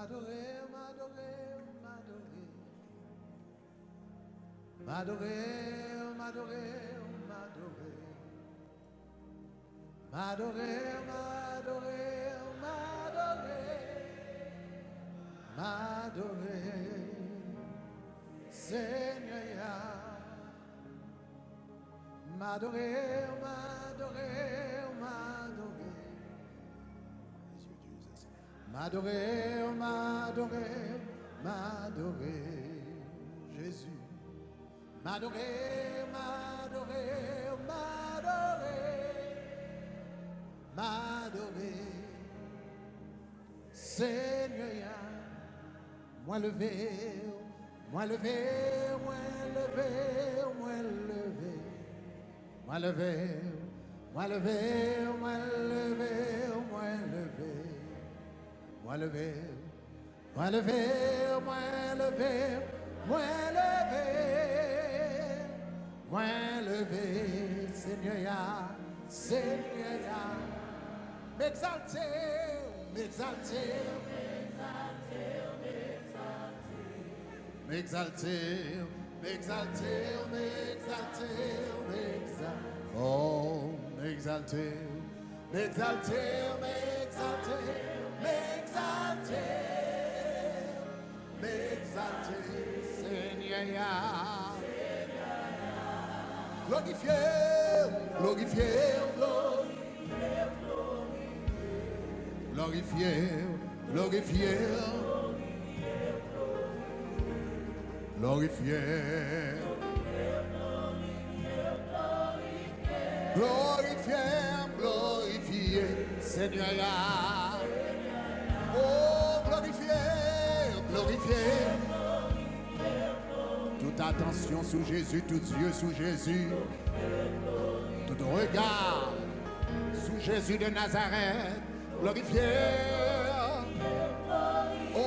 m'adorer, m'adorer, m'adorer. M'adorer, m'adorer, m'adorer. M'adorer, m'adorer, m'adorer. M'adorer, Seigneur. M'adorer, m'adorer, m'adorer. M'adorer, m'adorer, m'adorer, Jésus. M'adorer, m'adorer, m'adorer, m'adorer, Seigneur. Moi levé, moi levé, moi levé, moi levé, moi levé, moi levé, moi levé, moi levé. Moi levé, moi levé, moi levé, moi levé, moi levé, Seigneur, Seigneur, m'exalter, m'exalter, m'exalter, m'exalter, m'exalter, m'exalter, oh, m'exalter, m'exalter, m'exalter. M'exalter, m'exalter, Seigneur. Glorifier, glorifier, glorifier, glorifier, glorifier, glorifier, glorifier, Seigneur. Oh, glorifier, glorifier. Toute attention sous Jésus, tout yeux sous Jésus. Tout regard sous Jésus de Nazareth. Glorifier. Oh,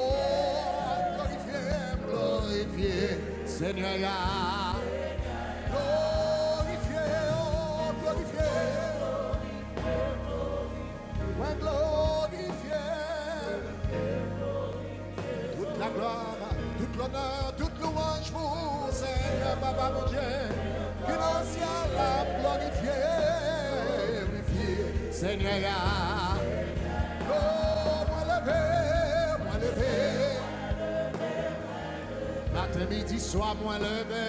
glorifier, glorifier, Seigneur. Glorifier, oh, glorifier. Ouais, glorifier. Toute la gloire, toute l'honneur, toute louange pour Seigneur, Papa mon Dieu, qui dans le ciel a glorifié, glorifié, Seigneur. Oh, moi levé, moi levé. Matin, midi, soir, moi levé.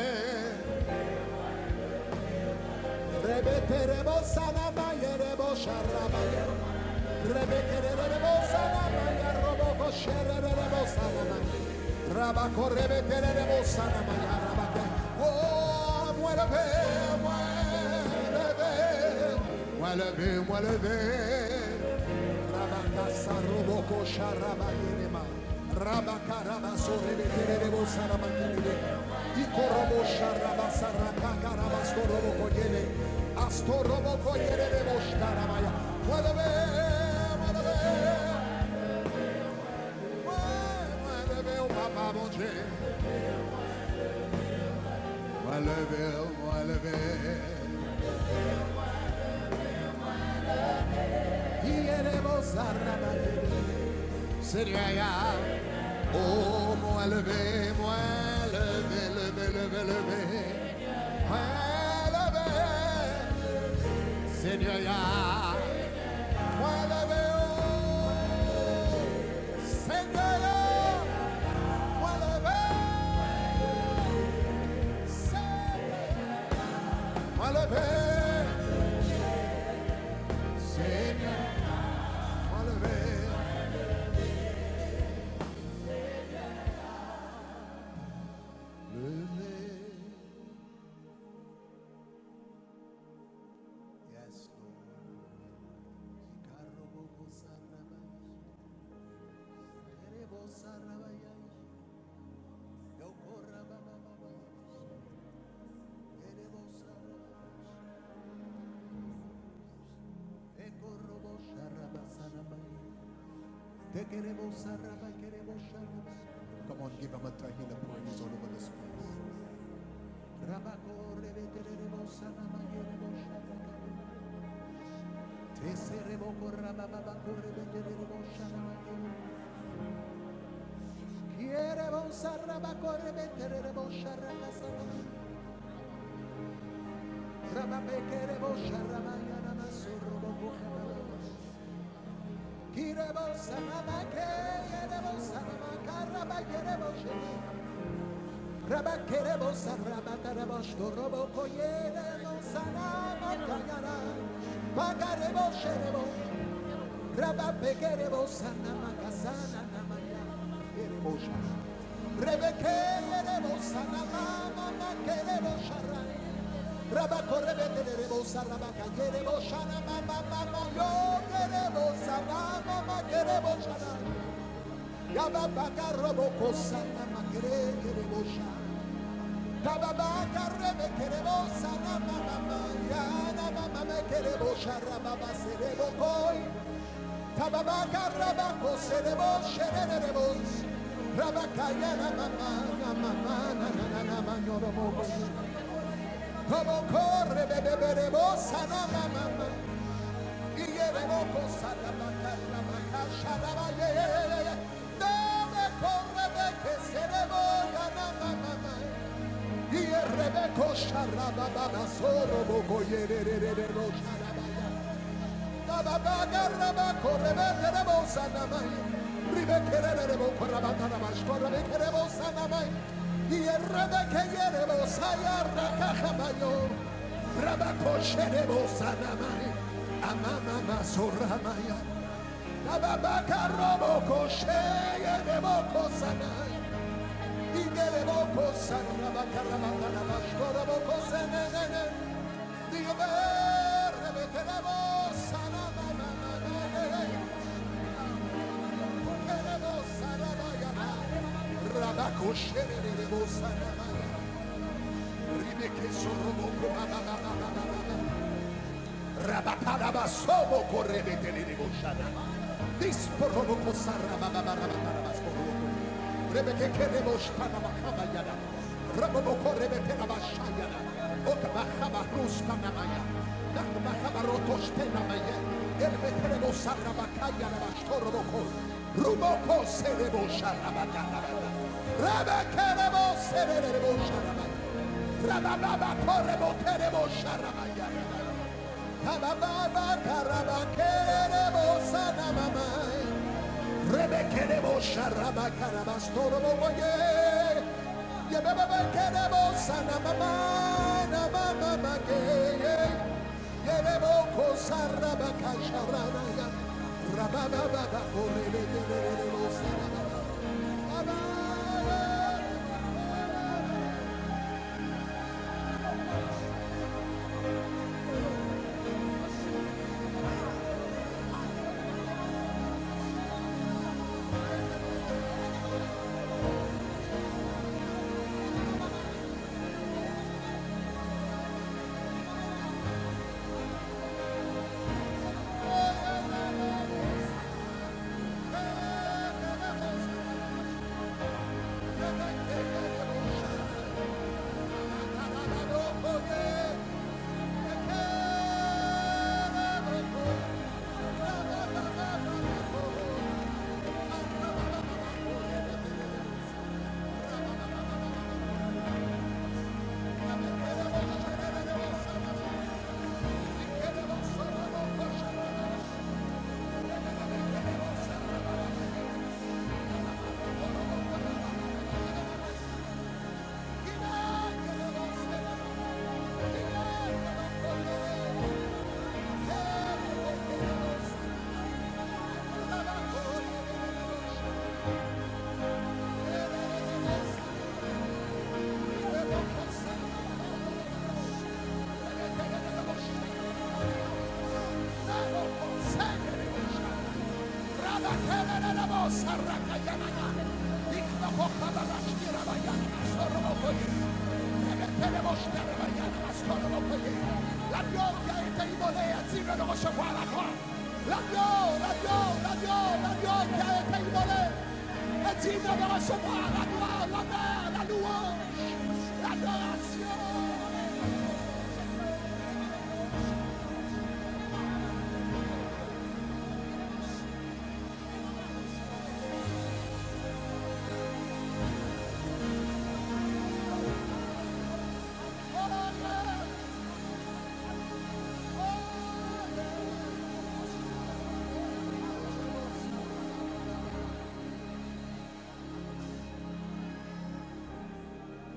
Rebete rebo sanamaya rebo sharamaya. Rebete rebo sanamaya robo koshere rebo sanamaya. Rabako rebete rebo sanamaya rabaka. Oh, moi levé, moi levé. Moi levé, moi levé. Rabaka sarobo kosharamaya rema. Rabaka rabaso rebete rebo sanamaya rebe. Ikorobo sharaba saraka karabasto robo koyele. Astorobo koyele rebo sharamaya. Moi levé, moi levé. Moi levé, oh papa mon Dieu. Moi levé, moi levé. Ierebo sarabaya. Seigneur, oh moi levé, moi levé, levé, levé, levé. Moi levé, Seigneur. Moi levé, oh Seigneur. Moi levé, Seigneur. Moi levé, Seigneur. Moi levé. Yes, Lord. Come on, give him a time in the praise all over this place.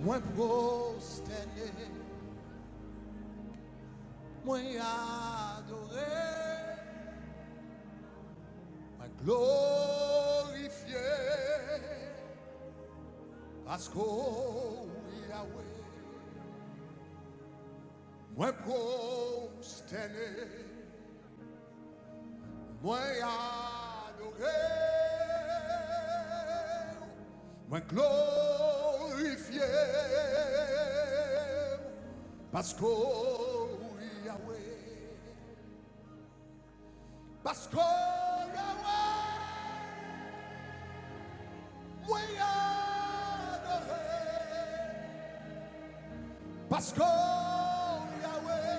moi prosterné, moi adoré, moi glorifié, parce que Yahweh, moi prosterné, moi adoré, moi glorifié, parce que Yahweh, parce que Yahweh, moi adoré, parce que Yahweh,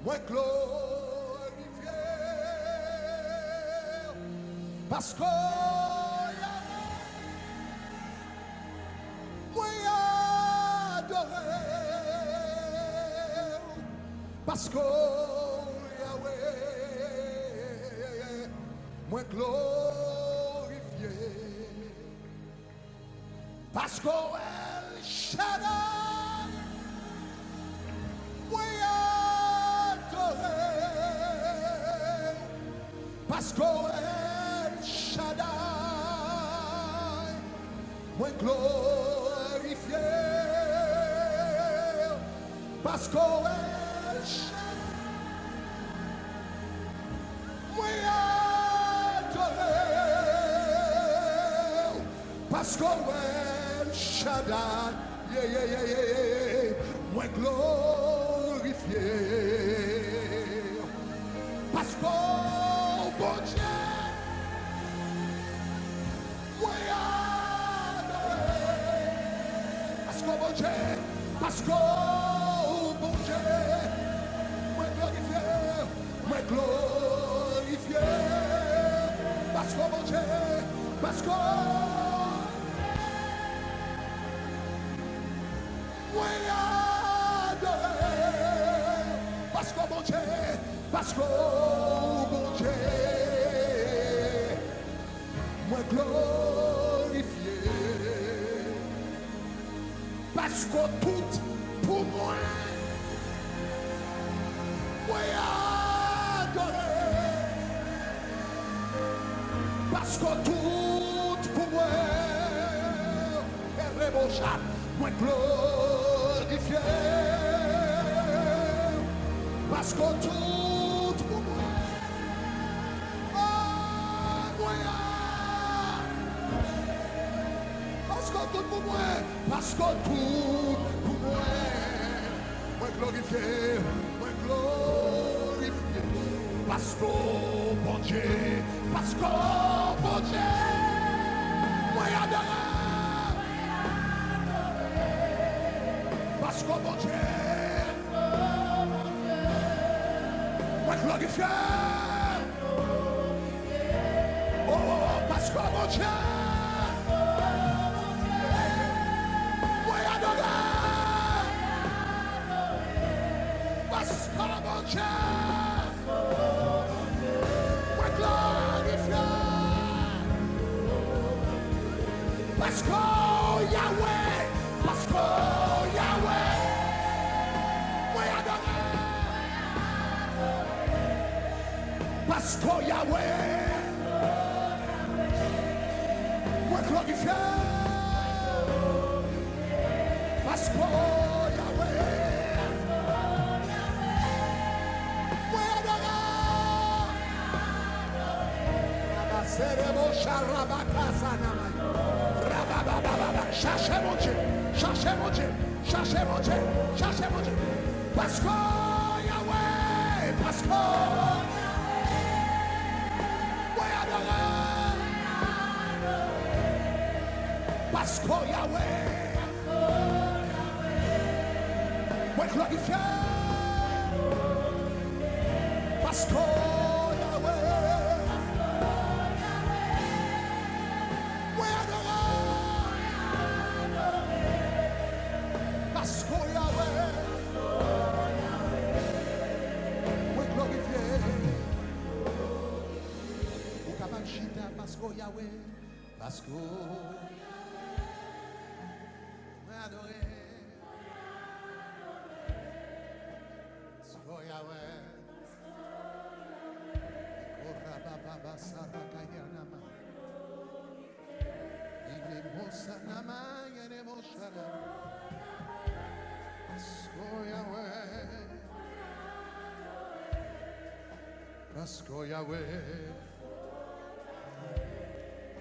moi glorifié, parce que parce que Yahweh, moi glorifié, parce que El Shaddai, moi adoré, parce que El Shaddai, moi glorifié, parce que El Shaddai, moi adoré, parce que El Shaddai, moi glorifié, parce que bon Dieu, moi adoré, parce que bon Dieu, parce que bon Dieu, moi glorifié, parce que mon Dieu, parce que moi adoré, parce que mon Dieu, parce que mon Dieu, moi glorifié, parce que tout pour moi, moi adoré, parce que tout pour moi, est rebauchable, moi glorifié, parce que tout pour moi, moi parce que tout pour moi, parce que tout pour moi, moi glorifié, parce que bon Dieu, parce que bon Dieu, moi adoré, parce que bon Dieu, moi glorifié, oh, parce que bon Dieu, moi adoré, parce que bon Dieu, moi glorifié, parce que Yahweh, parce que Yahweh, moi adoré, parce que Yahweh, moi glorifié, parce que Yahweh, moi adoré, cherchez mon Dieu, cherchez mon Dieu, cherchez mon Dieu, cherchez mon Dieu, parce que Yahweh, parce que moi adoré, parce que Yahweh, moi glorifié, parce que Yahweh, moi adoré, parce que Yahweh, moi glorifié, ou capable chita parce que Yahweh, parce que Parce que Yahweh,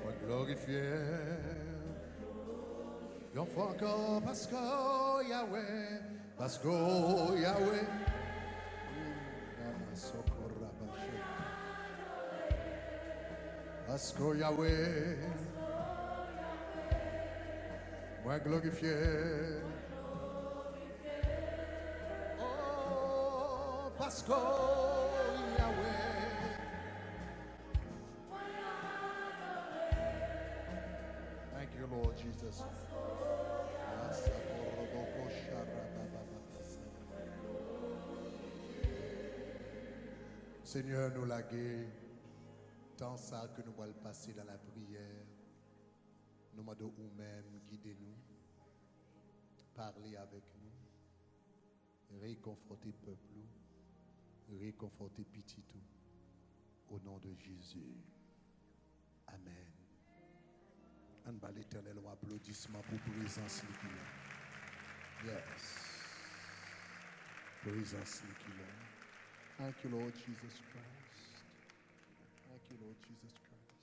moi glorifié. Une fois encore, parce que Yahweh, parce que Yahweh. Parce que Yahweh, moi glorifié. Oh, parce que Yahweh. Thank you, Lord Jesus. Seigneur, nous laguer, tant ça que nous allons passer dans la prière, nous demandons nous-mêmes, guidez-nous, parlez avec nous, réconfortez le peuple, réconfortez petit tout, au nom de Jésus. Amen. On bat l'Éternel un applaudissement pour présence qu'il est. Yes. Présence qu'il est. Thank you, Lord Jesus Christ. Thank you, Lord Jesus Christ.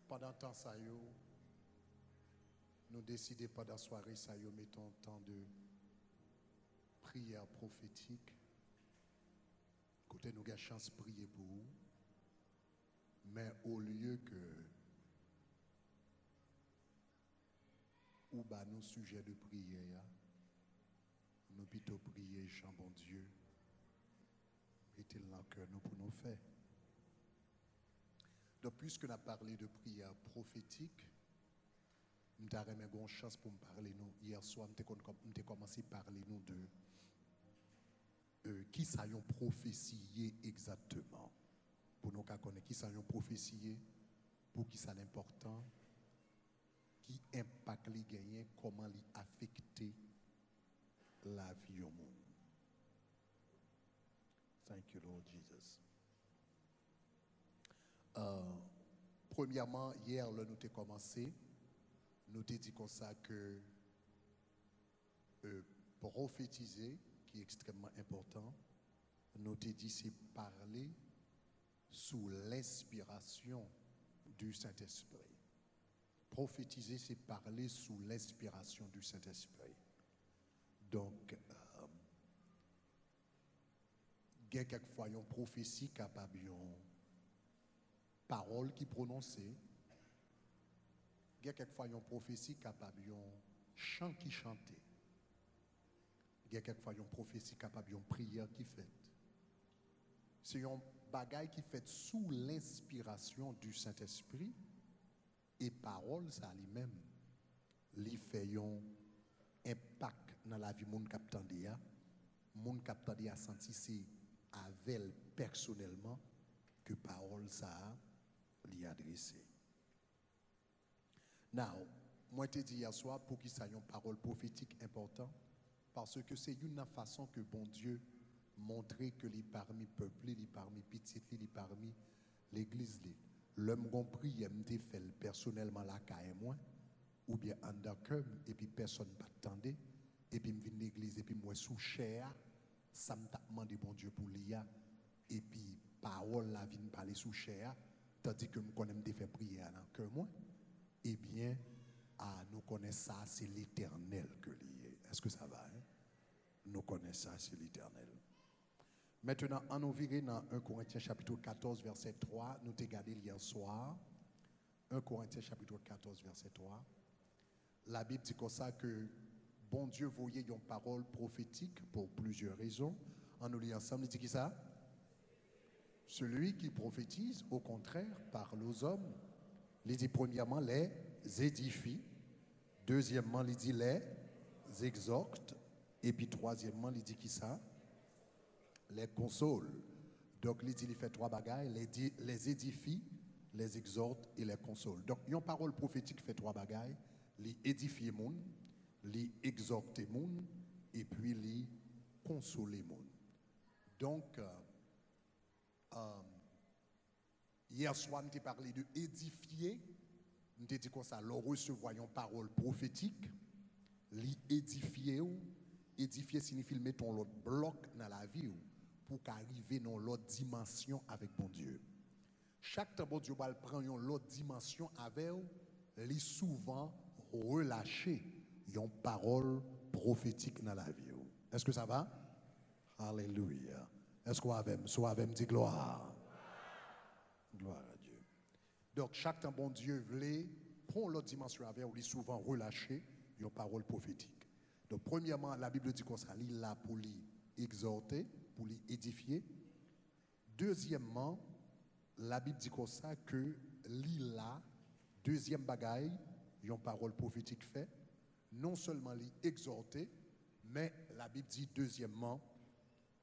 Pendant le temps, ça nous décidons pendant la soirée, ça mettons un temps de prière prophétique. Côté nous avons chance de prier pour vous. Mais au lieu que ou bah nous sujet de prière, nous plutôt prier Jean bon Dieu, mettez-le dans le cœur nous pour nous faire. Donc puisque nous avons parlé de prière prophétique, nous avons une bonne chance pour me parler nous. Hier soir, nous avons commencé à parler nous de qui ça y prophétié exactement. Pour nous connaître qui ça y prophétié, pour qui ça l'important, qui impact les gagnants, comment les affecter la vie au monde. Thank you, Lord Jesus. Premièrement, hier, nous avons commencé, nous avons dit comme ça que prophétiser, qui est extrêmement important, nous avons dit c'est parler sous l'inspiration du Saint-Esprit. Prophétiser, c'est parler sous l'inspiration du Saint-Esprit. Donc, il y a quelquefois une prophétie capable de parole qui prononcée. Il y a quelquefois une prophétie capable de chant qui chanté. Il y a quelquefois une prophétie capable de prière qui fait. C'est un bagage qui fait sous l'inspiration du Saint-Esprit et parole ça lui-même lui fait un impact dans la vie moun kaptandia moun kaptandia senti c'est avec personnellement que parole ça lui adressé. Now, moi te dit hier soir pour qu'il ça une parole prophétique important parce que c'est une façon que bon Dieu montrer que les parmi peuple, les parmi petit, les parmi l'église, l'homme compris, il fait personnellement la caille moi, ou bien undercom, et puis personne ne m'attendait, et puis je viens l'église, et puis moi sous chair, ça me demande bon Dieu pour l'IA, et puis parole la vient parler sous chair, tandis que je connais me faire prière dans le cœur moi, eh bien, nous connaissons ça, c'est l'Éternel que lié. Est-ce que ça va? Hein? Nous connaissons ça, c'est l'Éternel. Maintenant, en nous virer dans 1 Corinthiens chapitre 14, verset 3, nous t'ai gardé hier soir. 1 Corinthiens chapitre 14, verset 3. La Bible dit comme ça que bon Dieu voyait une parole prophétique pour plusieurs raisons. En nous lisant ensemble, il dit qui ça? Celui qui prophétise, au contraire, parle aux hommes. Il dit premièrement, les édifie. Deuxièmement, il dit les exhorte. Et puis troisièmement, il dit qui ça? Les console. Donc, il dit, il fait trois bagailles, les édifie, les exhorte et les console. Donc, une parole prophétique fait trois bagailles, les édifier moun, les exhorter moun, et puis les consoler moun. Donc, hier soir, nous avons parlé de édifier, nous avons dit comme ça, nous recevons une parole prophétique, les édifier, édifier signifie mettre l'autre bloc dans la vie. pour qu'arriver dans l'autre dimension avec bon Dieu. Chaque temps bon Dieu va prendre l'autre dimension avec vous, il souvent relâcher une parole prophétique dans la vie. Est-ce que ça va? Alléluia. Est-ce qu'on va avec dit gloire? Gloire à Dieu. Donc chaque temps bon Dieu voulait prendre l'autre dimension avec vous, il souvent relâcher une parole prophétique. Donc premièrement, la Bible dit qu'on s'allie là pour lui exhorter, pour lui édifier. Deuxièmement, la Bible dit comme ça que là, deuxième bagaille, une parole prophétique fait, non seulement lui exhorter, mais la Bible dit deuxièmement,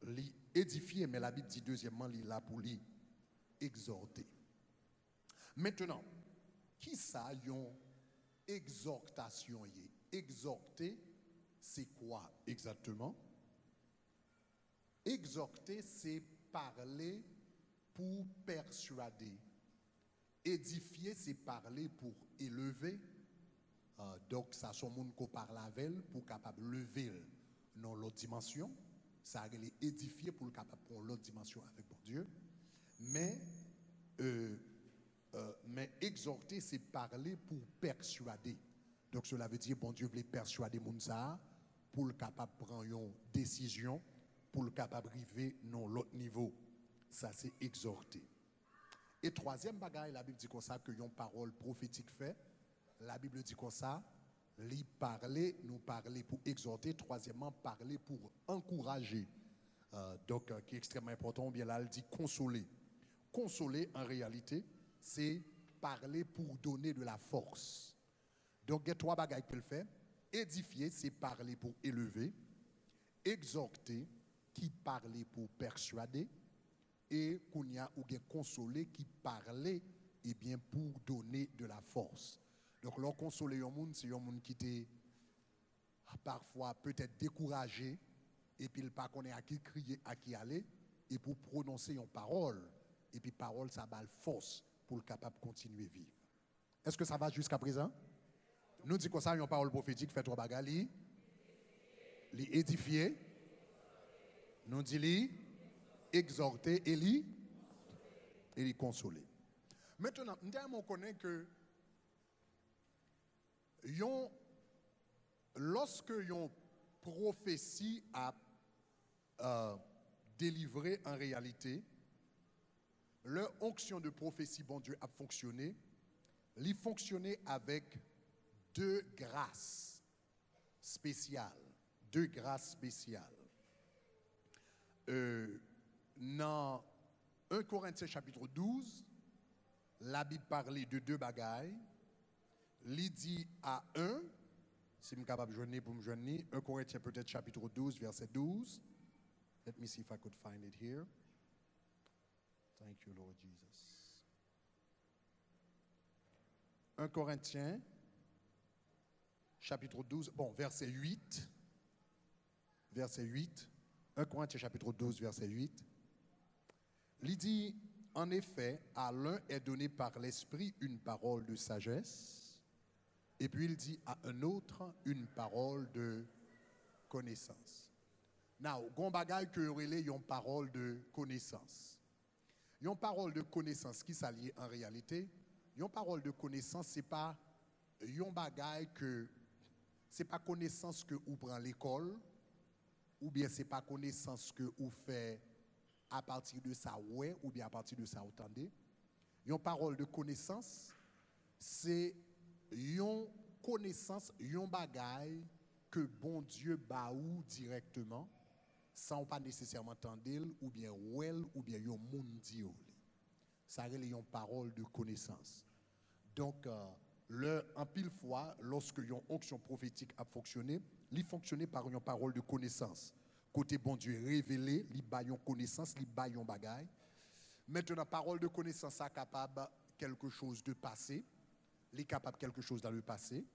lui édifier, mais la Bible dit deuxièmement, lui là pour lui exhorter. Maintenant, qui ça une exhortation? Exhorter, c'est quoi exactement? Exhorter, c'est parler pour persuader. Édifier, c'est parler pour élever. Donc, ça, son monde qu'on parle avec pour capable lever dans l'autre dimension. Ça est édifier pour le capable pour l'autre dimension avec bon Dieu. Mais exhorter, c'est parler pour persuader. Donc, cela veut dire bon Dieu voulait persuader Mounsa pour le capable prendre une décision, pour le capable arriver dans l'autre niveau. Ça, c'est exhorter. Et troisième bagaille, la Bible dit comme ça que une parole prophétique fait. La Bible dit comme ça, nous parler pour exhorter. Troisièmement, parler pour encourager. Qui est extrêmement important, ou bien là, elle dit consoler. Consoler, en réalité, c'est parler pour donner de la force. Donc, il y a trois bagailles qu'elle fait. Édifier, c'est parler pour élever. Exhorter, qui parler pour persuader. Et qu'on y a ou bien consoler, qui parler et bien pour donner de la force. Donc, leur consoler un monde, c'est un monde qui était parfois peut-être découragé et puis il pas connaît à qui crier, à qui aller et pour prononcer une parole et puis parole ça balle force pour le capable de continuer à vivre. Est-ce que ça va jusqu'à présent? Nous dit comme ça une parole prophétique fait trois bagages, li édifier, nous dit li exhorter et li consoler. Maintenant, nous connaissons que lorsque une prophétie a délivré en réalité, leur onction de prophétie, bon Dieu, a fonctionné. Il fonctionnait avec deux grâces spéciales. Deux grâces spéciales. Dans 1 Corinthiens chapitre 12, la Bible parlait de deux bagailles. Il dit à 1, si je suis capable de joindre pour me joindre, 1 Corinthiens peut-être chapitre 12, verset 12. Let me see if I could find it here. Thank you, Lord Jesus. 1 Corinthiens, chapitre 12, bon, verset 8. Verset 8. 1 Corinthiens, chapitre 12, verset 8. Il dit, en effet, à l'un est donné par l'Esprit une parole de sagesse, et puis il dit à un autre une parole de connaissance. Now, gon bagay que relé une parole de connaissance. Une parole de connaissance qui s'allie en réalité, une parole de connaissance c'est pas une bagay que c'est pas connaissance que ou prend l'école ou bien c'est pas connaissance que ou fait à partir de ça ouais ou bien à partir de ça entendez. Une parole de connaissance c'est une connaissance, une bagay que bon Dieu baou directement sans pas nécessairement entendre ou bien well ou bien yon moun di yo. Ça relève une parole de connaissance. Donc en pile fois lorsque une onction prophétique a fonctionné, il fonctionnait par une parole de connaissance. Côté bon Dieu révélé, il ba yon connaissance, il ba yon bagay. Maintenant parole de connaissance est capable quelque chose de passé, il est capable quelque chose dans le passé.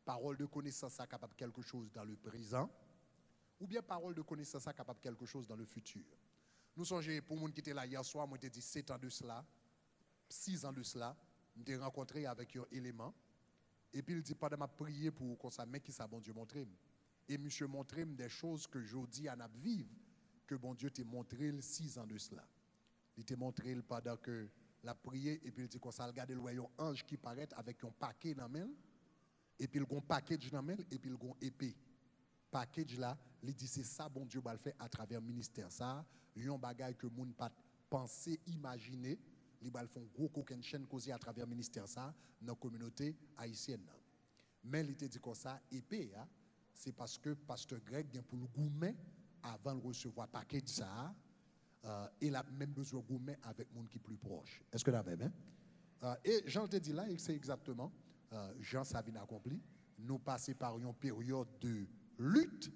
Parole de connaissance est capable quelque chose dans le présent. Ou bien parole de connaissance est capable quelque chose dans le futur. Nous songez pour moun qui était là hier soir, moi t'ai dit 7 ans de cela, 6 ans de cela, m'étais rencontré avec un élément et puis il dit pendant m'a prié pour qu'on ça mais qui ça bon Dieu montrer. Et monsieur montrer des choses que je dis à n'a vivre que bon Dieu t'a montré 6 ans de cela. Il t'a montré pendant que la prière, et puis il dit qu'on s'est regardé le ange qui paraît avec un paquet dans la main, et puis il a un package dans la main, et puis il a une épée. Package là, il dit c'est ça, bon Dieu va le faire à travers le ministère. Ça, il y a un bagage que moun pas penser, imaginer, il va faire un gros coquin chaîne causé à travers le ministère ça, dans la communauté haïtienne. Mais il te dit comme ça, épée, hein, c'est parce que pasteur Greg vient pour le gourmet avant de recevoir paquet de ça, il a même besoin de gourmet avec le monde qui est plus proche. Est-ce que vous avez bien? Et Jean te dit là, c'est exactement, Jean Savine accompli, nous passons par une période de lutte,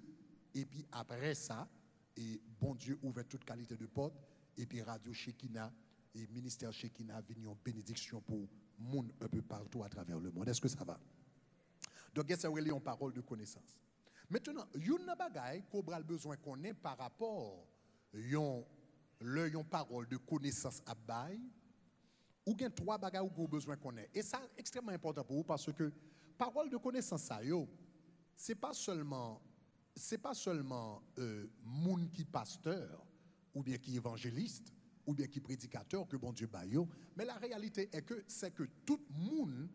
et puis après ça, et bon Dieu ouvre toute qualité de porte, et puis Radio Shekina et ministère Shekina viennent en bénédiction pour le monde un peu partout à travers le monde. Est-ce que ça va? Donc, c'est une parole de connaissance. Maintenant, il y a une bagaille qu'on a besoin qu'on ait par rapport à une parole de connaissance à bail, ou bien 3 bagailles qu'on a besoin qu'on ait. Et ça, c'est extrêmement important pour vous parce que parole de connaissance, ça, c'est pas seulement moun qui pasteur, ou bien qui évangéliste, ou bien qui prédicateur que bon Dieu baille, mais la réalité est que c'est que tout monde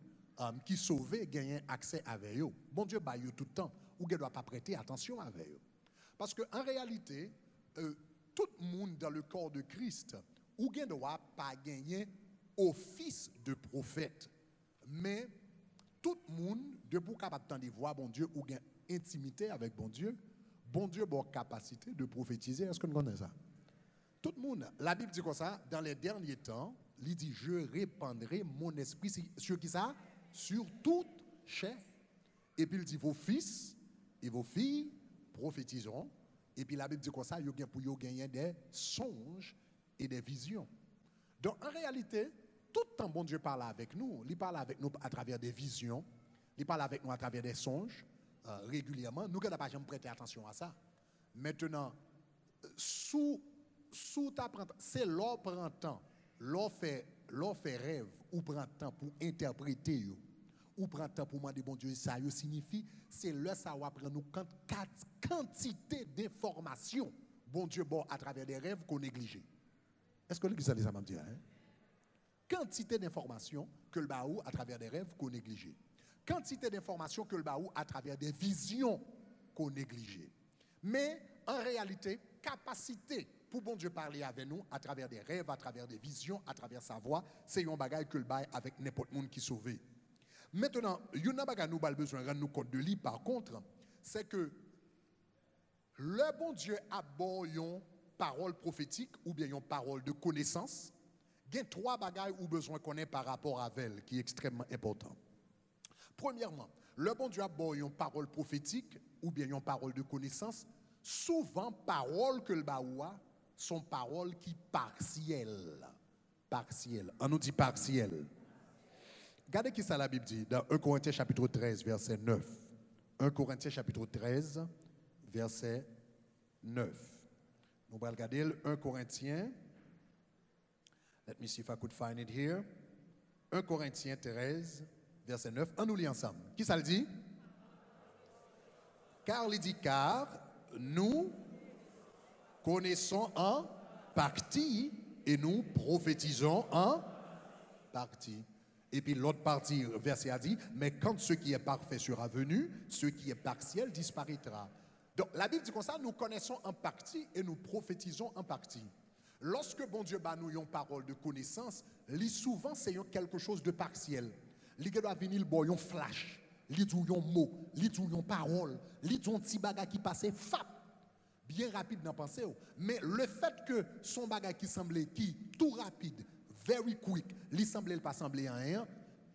qui sauvé gagne accès avec eux. Bon Dieu baille tout le temps, ou ne doit pas prêter attention avec eux. Parce qu'en réalité, tout le monde dans le corps de Christ, ou ne doit pas gagner office de prophète, mais tout le monde, debout capable de voir bon Dieu, ou gagne intimité avec bon Dieu a capacité de prophétiser. Est-ce que nous connaissons ça? Tout le monde, la Bible dit comme ça, dans les derniers temps, il dit, je répandrai mon esprit sur qui ça? Sur toute chair. Et puis il dit, vos fils et vos filles prophétiseront. Et puis la Bible dit comme ça, il y a pour gagner des songes et des visions. Donc en réalité, tout le temps, bon Dieu parle avec nous. Il parle avec nous à travers des visions. Il parle avec nous à travers des songes. Régulièrement, nous n'avons pas jamais prêté attention à ça. Maintenant, c'est l'or prend temps, l'or fait rêve, ou prend temps pour interpréter, ou prend temps pour demander bon Dieu, ça signifie, c'est le savoir prendre nous quantité d'informations, bon Dieu, bon, à travers des rêves qu'on néglige. Est-ce que l'église a dit ça, m'a dit, hein? Quantité d'informations que le baou à travers des rêves qu'on néglige. Quantité d'informations que le baou à travers des visions qu'on néglige. Mais en réalité, capacité pour bon Dieu parler avec nous à travers des rêves, à travers des visions, à travers sa voix, c'est un bagage que le bail avec n'importe monde qui sauvé. Maintenant, il y a un bagage nous avons besoin de rendre nous compte de lui par contre, c'est que le bon Dieu a bon une parole prophétique ou bien une parole de connaissance. Il y a 3 bagages ou besoin qu'on ait par rapport à elle qui est extrêmement important. Premièrement, le bon Dieu a bon une parole prophétique ou bien une parole de connaissance. Souvent, paroles que le baoua sont paroles qui partielles. Partielles. On nous dit partielles. Regardez qui ça la Bible dit dans 1 Corinthiens chapitre 13, verset 9. 1 Corinthiens chapitre 13, verset 9. Nous allons regarder 1 Corinthiens. Let me see if I could find it here. 1 Corinthiens 13, verset 9. On nous lit ensemble. Qui ça le dit? Car il dit car nous connaissons en partie et nous prophétisons en partie. Et puis l'autre partie, verset a dit, mais quand ce qui est parfait sera venu, ce qui est partiel disparaîtra. Donc la Bible dit comme ça, nous connaissons en partie et nous prophétisons en partie. Lorsque bon Dieu bat nous une parole de connaissance, souvent c'est quelque chose de partiel. Il doit venir un flash, il dit un mot, il dit une parole, il dit un petit bagage qui passe fap, bien rapide dans pensée. Mais le fait que son bagage qui semblait tout rapide, very quick, il semblait pas sembler à rien,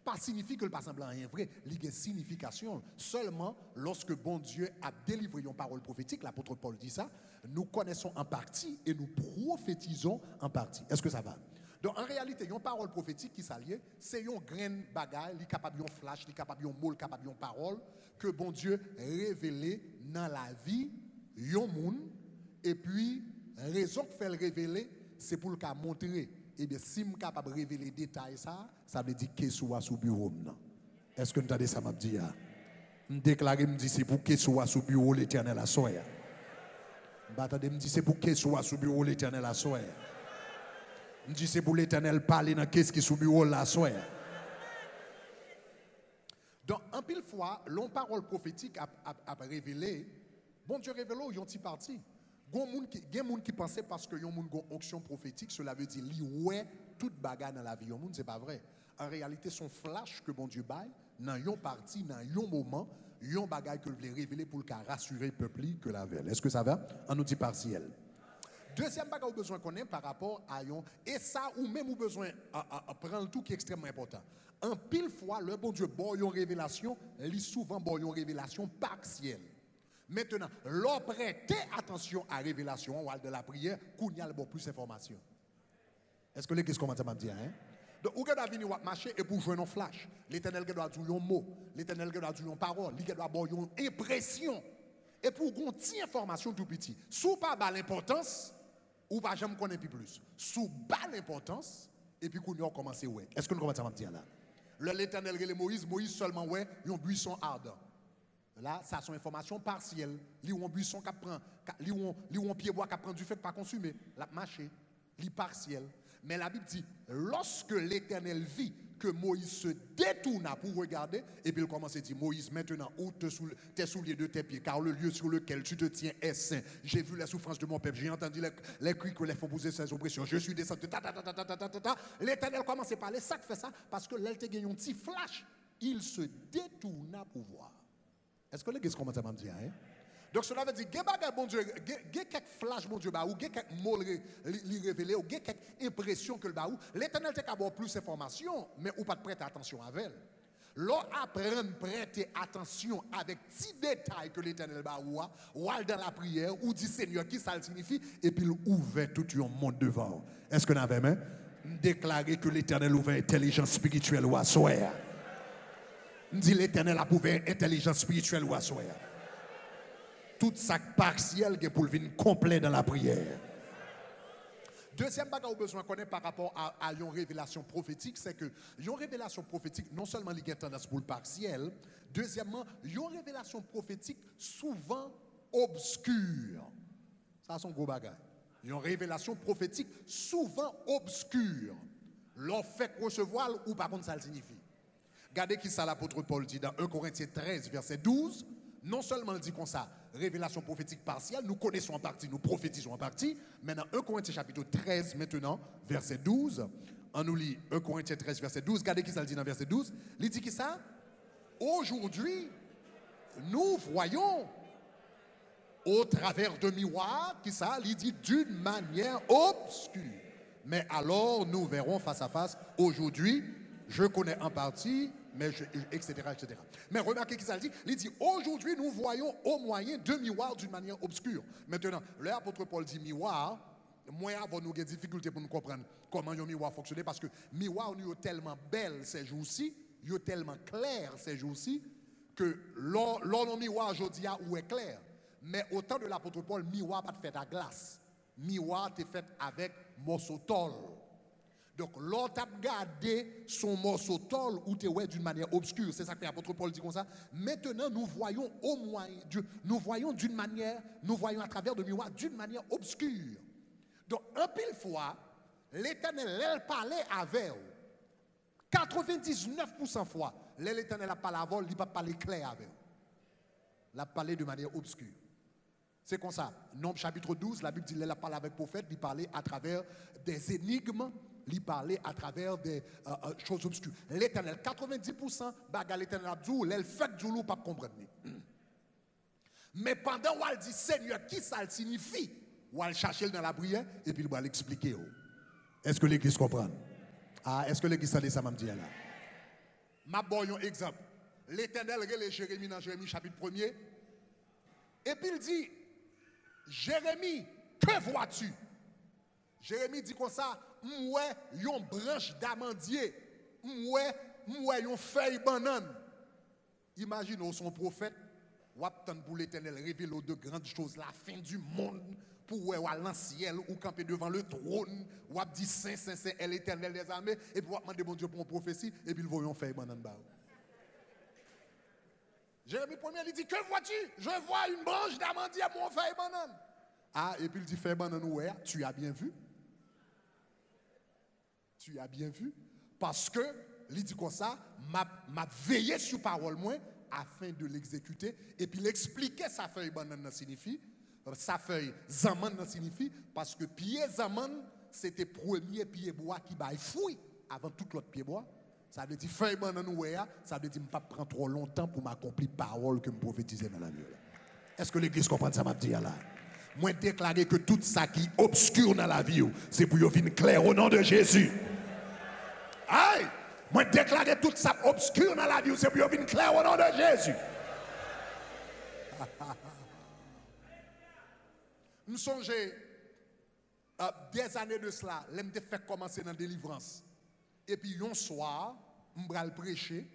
pas signifie que le pas sembler à rien vrai, il y a une signification. Seulement lorsque bon Dieu a délivré une parole prophétique, l'apôtre Paul dit ça, nous connaissons en partie et nous prophétisons en partie. Est-ce que ça va? Donc en réalité, une parole prophétique qui s'allie, c'est une graine bagaille, il est capable de flash, il est capable de mot, il est capable de parole que bon Dieu révélé dans la vie yon moun et puis raison que fait le révéler, c'est pour le cas montrer. Et bien si je suis capable de révéler des détails ça veut dire que soit sous bureau. Est-ce que nous entendez ça m'a dit? Je déclare me dit c'est pour que soit sous bureau l'Éternel à soya. Attendez, me dit c'est pour qu'est-ce soit sous bureau l'Éternel à soir. Me dit c'est pour l'Éternel parler dans qu'est-ce qui sous bureau la soir. Donc, en pile fois, l'on parole prophétique a révélé, bon Dieu révèle, ils ont petit parti. Il y a des gens qui pensaient parce que y a une onction prophétique, cela veut dire qu'ils ouais toute bagarre dans la vie. Ce n'est pas vrai. En réalité, son flash que bon Dieu baille, dans un parti, dans un moment, il y a un bagage que voulait révéler pour le rassurer le peuple que la veille. Est-ce que ça va? On nous dit partiel. Deuxième bagage, vous besoin qu'on ait par rapport à yon, et ça, ou même vous besoin à prendre le tout qui est extrêmement important. En pile fois, le bon Dieu bon une révélation, il souvent bon une révélation partielle. Maintenant, l'on prête attention à la révélation ou à de la prière, qu'on y a plus d'informations. Est-ce que les qu'est-ce qu'on m'a dit, hein? Donc, vous devez venir marcher et pour jouer un flash. L'Éternel doit dire un mot, l'Éternel doit dire une parole, il doit avoir une impression. Et pour qu'on ait information tout petit, sous pas l'importance, ou pas jamais connaître plus. Sous bas l'importance, et puis qu'on y a commencé ouais. Est-ce que nous commençons à dire là? L'Éternel et Moïse seulement ouais, un buisson ardent. Là, ça sont informations partielles. Li ou un buisson qui prend, li ou un pied bois qui prend du fait pas consumé, la marché, li partiel. Mais la Bible dit lorsque l'Éternel vit que Moïse se détourna pour regarder, et puis il commence à dire Moïse, maintenant ôte tes souliers de tes pieds, car le lieu sur lequel tu te tiens est saint. J'ai vu la souffrance de mon peuple, j'ai entendu les cris que les font poser ses oppressions. Je suis descendu. L'Éternel commence à parler, ça fait ça, parce que l'Éternel a gagné un petit flash, il se détourna pour voir. Est-ce que les gens commencent à me dire, hein? Donc cela veut dire, il y a bon Dieu, quelques flashs, bon Dieu, ou quelques mots li révélés, ou quelques impressions que le baou. L'Éternel t'a avoir plus d'informations, mais ou pas de prêter attention avec elle. L'on apprend prêter attention avec petits détails que l'Éternel baou a, ou dans la prière, ou dit Seigneur qui ça signifie, et puis il ouvre tout un monde devant. Est-ce que nous avons même déclaré que l'Éternel ouvre intelligence spirituelle ou à soir? Dit l'Éternel a ouvert intelligence spirituelle ou à soir. Tout ça partiel qui pour le venir complet dans la prière. Deuxième bagage que besoin connaître par rapport à une révélation prophétique, c'est que une révélation prophétique, non seulement il y a tendance pour le partiel, deuxièmement, une révélation prophétique souvent obscure. Ça, c'est un gros bagage. Une révélation prophétique souvent obscure. L'on fait recevoir ou par contre ça le signifie. Regardez qui ça l'apôtre Paul dit dans 1 Corinthiens 13, verset 12. Non seulement il dit comme ça, révélation prophétique partielle, nous connaissons en partie, nous prophétisons en partie, mais dans 1 Corinthiens chapitre 13 maintenant, verset 12, on nous lit 1 Corinthiens 13, verset 12, regardez qui ça le dit dans verset 12, il dit qui ça? Aujourd'hui, nous voyons au travers de miroirs, qui ça? Il dit d'une manière obscure. Mais alors nous verrons face à face, aujourd'hui, je connais en partie, mais etc., etc. Mais remarquez qui ça dit. Il dit, aujourd'hui, nous voyons au moyen de miroirs d'une manière obscure. Maintenant, l'apôtre Paul dit miroir, moi, avant nous avons des difficultés pour nous comprendre comment un miroir fonctionne, parce que miroir, nous est tellement belle ces jours-ci, il est tellement clair ces jours-ci, que l'on miroir aujourd'hui où est clair. Mais au temps de l'apôtre Paul, miroir pas fait à glace. Miroir est fait avec morceau tôle. Donc, l'autre a gardé son morceau tôle ou te ouais d'une manière obscure. C'est ça que l'apôtre Paul dit comme ça. Maintenant, nous voyons au moins, nous voyons d'une manière, nous voyons à travers de miroir d'une manière obscure. Donc, un pile fois, l'Éternel, elle parlait avec eux. 99% fois, l'Éternel a parlé avec eux, il n'a pas parlé clair avec eux. Il a parlé de manière obscure. C'est comme ça. Nombre chapitre 12, la Bible dit qu'il a parlé avec le prophète, il parlait à travers des énigmes, il parlait à travers des choses obscures. L'Éternel, 90%, bagarre l'Éternel Abdou, l'elle fait du loup, pas comprendre. Mais pendant où elle dit Seigneur, qui ça signifie, où elle cherche dans la prière, et puis il va l'expliquer. Est-ce que l'Église comprend? Ah, est-ce que l'Église a ça m'a dit là? Ma bonne un exemple. L'Éternel relève Jérémie dans Jérémie chapitre 1er. Et puis il dit, Jérémie, que vois-tu? Jérémie dit comme ça, m'ouais yon branche d'amandier, m'ouais yon feuille banane. Imaginez son prophète, ou attendre pour l'Éternel révéler de grandes choses, la fin du monde, pour ou aller dans le ciel, ou camper devant le trône, ou dit saint, saint, saint, est l'Éternel des armées, et puis ou demander bon Dieu pour une prophétie, et puis il voit yon feuille banane. Jérémie 1er, il dit, que vois-tu? Je vois une branche d'amandier à mon feuille banane. Ah, et puis il dit, fais banane ouais, tu as bien vu? Tu as bien vu? Parce que, il dit comme ça, m'a veillé sur parole moi afin de l'exécuter. Et puis il expliquait sa feuille banane signifie, sa feuille zaman signifie, parce que pied zaman, c'était premier pied bois qui baille fouille avant tout l'autre pied bois. Ça veut dire feuille banane ouais, ça veut dire ne pas prendre trop longtemps pour m'accomplir parole que me prophétiser dans la vie. Est-ce que l'église comprend ça m'a dit là? Moi déclarer que tout ça qui est obscur dans la vie, c'est pour venir clair au nom de Jésus. Aïe! Moi déclarer tout ça obscur dans la vie, c'est pour venir clair au nom de Jésus. Nous songeons des années de cela, l'aime de faire commencer dans la délivrance. Et puis un soir, je vais prêcher.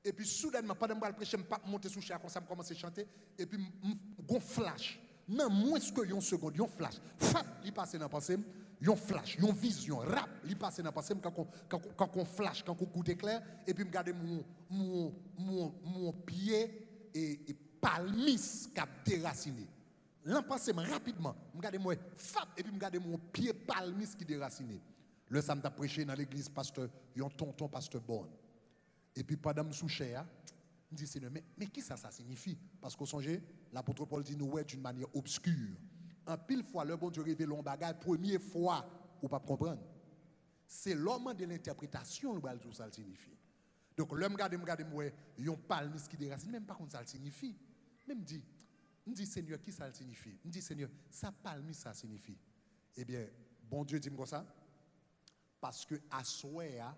Et puis soudainement, pendant que je prêcher, je vais monter sous chair, comme ça, je commence à chanter. Et puis un flash. Non, moins que une seconde, un flash. Fap, il passe dans la pensée. Un flash, une vision, rap, il passe dans la pensée. Quand on flash, quand on coup éclair, et puis je regarde mon pied et palmis qui a déraciné. L'empensement rapidement, je regarde moi, fap, et puis je regarde mon pied palmis qui déraciné. Le samedi a prêché dans l'église, pasteur, un tonton, pasteur Bon. Et puis pendant que je suis cher, je me dis, Seigneur, mais qui ça signifie? Parce qu'au songe, l'apôtre Paul dit, nous, d'une manière obscure. En pile fois, le bon Dieu révèle un bagage, première fois, ou pas comprendre. C'est l'homme de l'interprétation, le tout ça signifie. Donc, l'homme regarde, moi, il y a un palmis qui déracine, même pas contre ça signifie. Même dit, Seigneur, qui ça signifie? Je dis, Seigneur, ça palmis, ça signifie. Eh bien, bon Dieu dit comme ça, parce que à soir,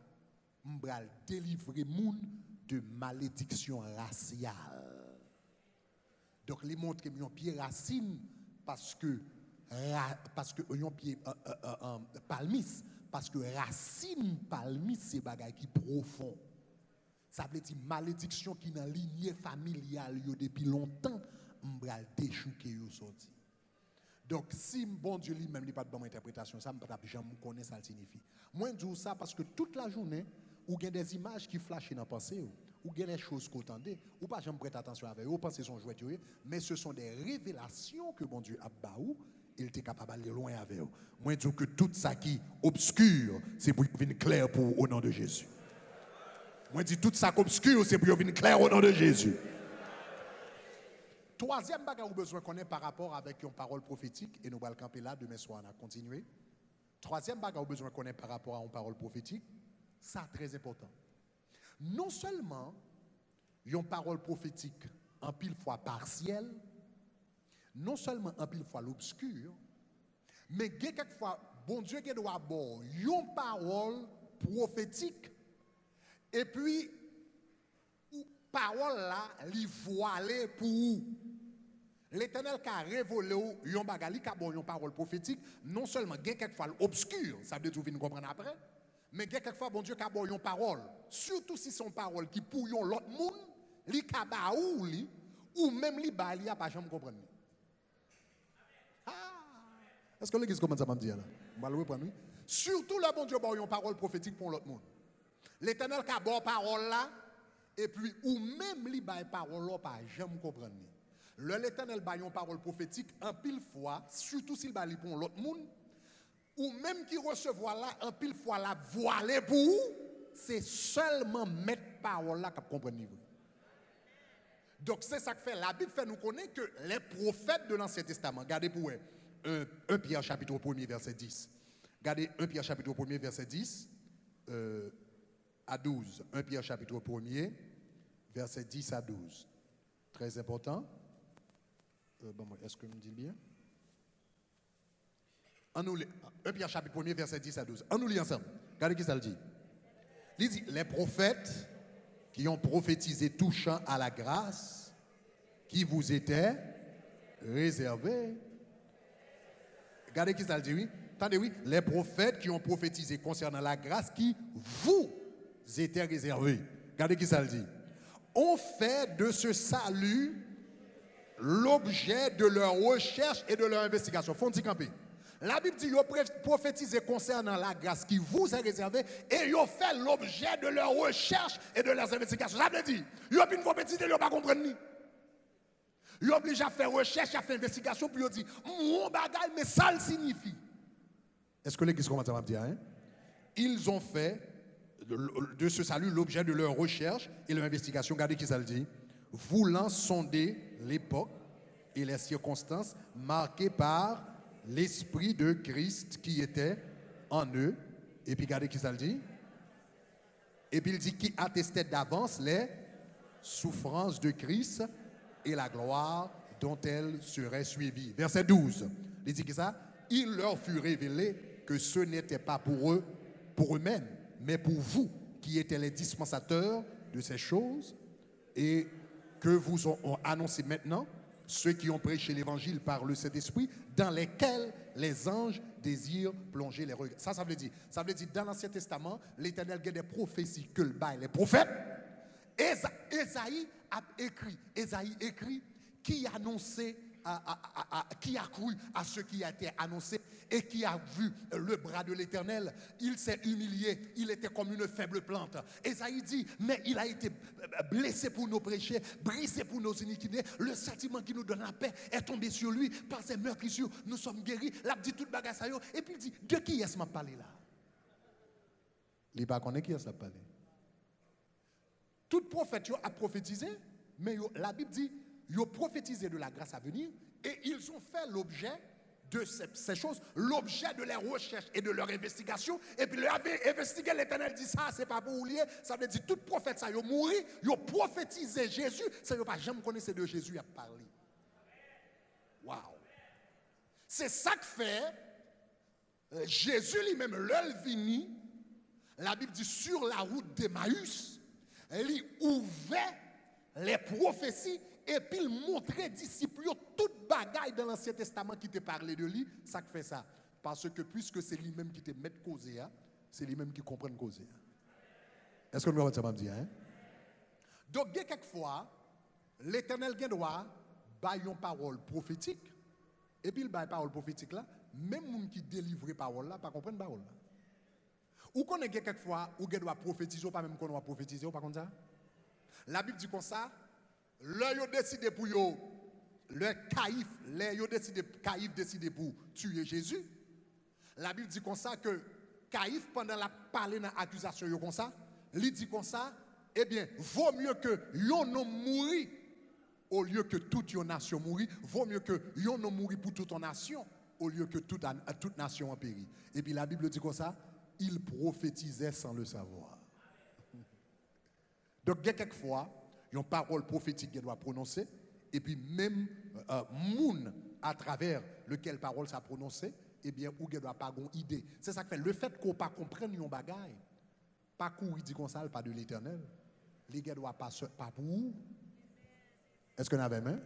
m'bral délivrer moun de malédiction raciale. Donc, il montre qu'il y a un pied racine parce que yon pied palmis, parce que racine palmis c'est bagay qui profond. Ça veut dire malédiction qui dans lignée familiale yo depuis longtemps, m'bral déchouquer yo sorti. Donc si bon Dieu lui-même n'a pas de bonne interprétation, ça me pas jamais connaît ça signifie. Moi je dis ça parce que toute la journée ou il y a des images qui flashent dans la pensée ou il y a des choses qu'on entendait ou pas jamais prêter attention avec eux, pensez son jouet mais ce sont des révélations que bon Dieu a baou, il était capable d'aller loin avec eux. Moi je dis que tout ça qui est obscur, c'est pour venir clair pour au nom de Jésus. Moi je dis tout ça qui est obscur, c'est pour venir clair au nom de Jésus. Troisième bagage que vous besoin connaître par rapport avec une parole prophétique, et nous allons camper là, demain soir on a continué. Troisième bagage que vous besoin connaître par rapport à une parole prophétique, ça très important. Non seulement une parole prophétique en pile fois partielle, non seulement en pile fois l'obscur, mais quelquefois, bon Dieu qui doit avoir une parole prophétique, et puis, parole là, li voilée pour l'Éternel qui a révélé yon bagali qui a bon yon parole prophétique, non seulement quelquefois obscur, ça veut dire que vous comprendre après, mais quelquefois bon Dieu qui a bon yon parole, surtout si son parole qui pour yon l'autre monde, li ka ba ou même li ba li a pas jamais comprendre. Ah, est-ce que l'église commence à me dire là? Surtout le bon Dieu bon yon parole prophétique pour l'autre monde. L'Éternel qui a bon parole là, et puis ou même li ba parole là pas jamais comprendre. L'Éternel ba yon parole prophétique en pile fois, surtout s'il ba li pour l'autre monde, ou même qui recevoir là en pile fois la voilée pour c'est seulement mettre parole là qui comprendre niveau. Donc c'est ça que fait la Bible fait nous connaître que les prophètes de l'Ancien Testament, regardez pour 1 Pierre chapitre 1er verset 10. Regardez 1 Pierre chapitre 1er verset 10 à 12. 1 Pierre chapitre 1er verset 10 à 12. Très important. Est-ce que je me dis bien? 1 Pierre chapitre 1er verset 10 à 12. On nous lit ensemble. Regardez qui ça le dit. Il dit, les prophètes qui ont prophétisé touchant à la grâce qui vous était réservée. Regardez qui ça le dit, oui. Attendez, oui. Les prophètes qui ont prophétisé concernant la grâce qui vous était réservée. Regardez qui ça le dit. On fait de ce salut l'objet de leur recherche et de leur investigation. Faut-il camper? La Bible dit, ils ont prophétisé concernant la grâce qui vous est réservée et ils ont fait l'objet de leur recherche et de leurs investigations. Ça veut dire, ils ont pu prophétiser, ils n'ont pas compris. Il est obligé à faire recherche, à faire investigation, puis il dit, mon bagage, mais ça le signifie. Est-ce que l'église commence à me dire, hein? Ils ont fait de ce salut l'objet de leur recherche et leur investigation. Regardez qui ça le dit. Voulant sonder l'époque et les circonstances marquées par l'esprit de Christ qui était en eux. Et puis regardez qui ça le dit. Et puis il dit qui attestait d'avance les souffrances de Christ et la gloire dont elles seraient suivies. Verset 12. Il dit que ça, il leur fut révélé que ce n'était pas pour eux, pour eux-mêmes, mais pour vous qui étiez les dispensateurs de ces choses et que vous ont annoncé maintenant ceux qui ont prêché l'évangile par le Saint-Esprit, dans lesquels les anges désirent plonger les regards. Ça veut dire, dans l'Ancien Testament, l'Éternel a des prophéties que le bail les prophètes. Ésaïe a écrit qui annonçait, qui a cru à ce qui a été annoncé et qui a vu le bras de l'Éternel. Il s'est humilié, il était comme une faible plante. Ésaïe dit, mais il a été blessé pour nos péchés, brisé pour nos iniquités. Le châtiment qui nous donne la paix est tombé sur lui. Par ses meurtrissures, nous sommes guéris. Il a dit toute bagarre ça. Et puis il dit, de qui est-ce que je parle là? Il ne connaît pas qui est-ce que je parle. Tout prophète a prophétisé, mais la Bible dit, ils ont prophétisé de la grâce à venir et ils ont fait l'objet de ces choses, l'objet de leurs recherches et de leur investigation. Et puis, ils avaient investigué, l'Éternel dit ça, c'est pas pour oublier. Ça veut dire tout prophète, ça, ils ont mouru, ils ont prophétisé Jésus. Ça, ils n'ont pas jamais connu de Jésus à parler. Waouh! C'est ça que fait Jésus lui-même, l'heure vini, la Bible dit sur la route d'Emmaüs, il ouvrait les prophéties et puis il montrait disciples toute bagaille dans l'Ancien Testament qui te parlait de lui. Ça fait ça. Parce que puisque c'est lui-même qui te met causer, c'est lui-même qui comprend causer. Est-ce que nous avons dit, hein? Donc, quelquefois, l'Éternel doit bailler une parole prophétique. Et puis il baille parole prophétique là, même les gens qui délivrent parole là, pas comprendre parole là. Ou qu'on est quelquefois, ou qu'on doit prophétiser, ou pas même qu'on doit prophétiser, ou pas comme ça. La Bible dit comme ça, là, ils ont décidé pour eux, le Caïphe, Caïphe décidé pour tuer Jésus. La Bible dit comme ça que Caïphe, pendant la parler dans l'accusation, comme ça, il dit comme ça, eh bien, vaut mieux que yon homme mourit au lieu que toute une nation mourit, vaut mieux que yon homme mourit pour toute une nation au lieu que toute nation en périt. Et puis la Bible dit comme ça, il prophétisait sans le savoir. Donc, il y a quelquefois, il y a une parole prophétique qu'il doit prononcer, et puis même moun à travers lequel parole ça prononcé, eh bien, ou il ne doit pas avoir une idée. C'est ça qui fait le fait qu'on ne pas comprendre une bagaille, pas courir dit comme ça, pas de l'Éternel, les gars ne doivent pas pour où? Est-ce qu'on avait même?